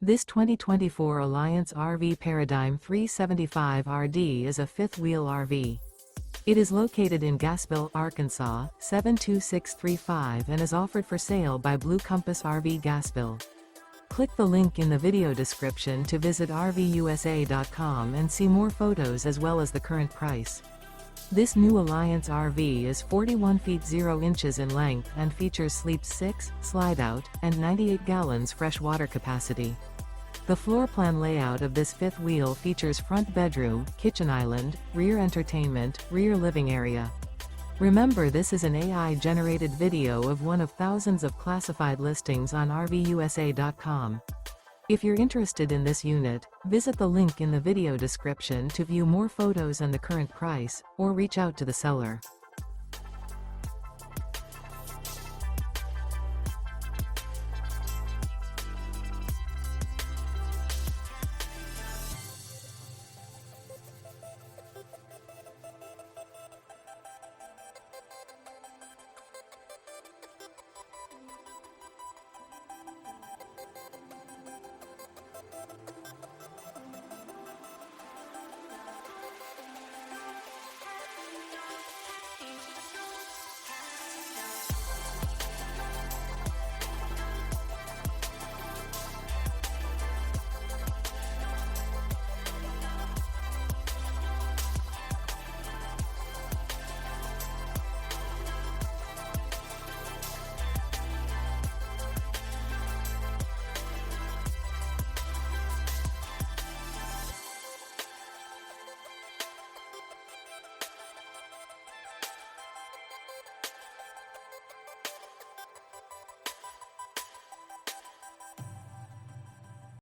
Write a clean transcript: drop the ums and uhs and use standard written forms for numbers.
This 2024 Alliance RV Paradigm 375RD is a fifth-wheel RV. It is located in Gassville, Arkansas, 72635 and is offered for sale by Blue Compass RV Gassville. Click the link in the video description to visit RVUSA.com and see more photos as well as the current price. This new Alliance RV is 41 feet 0 inches in length and features sleeps 6, slide-out, and 98 gallons fresh water capacity. The floor plan layout of this fifth wheel features front bedroom, kitchen island, rear entertainment, rear living area. Remember, this is an AI-generated video of one of thousands of classified listings on RVUSA.com. If you're interested in this unit, visit the link in the video description to view more photos and the current price, or reach out to the seller.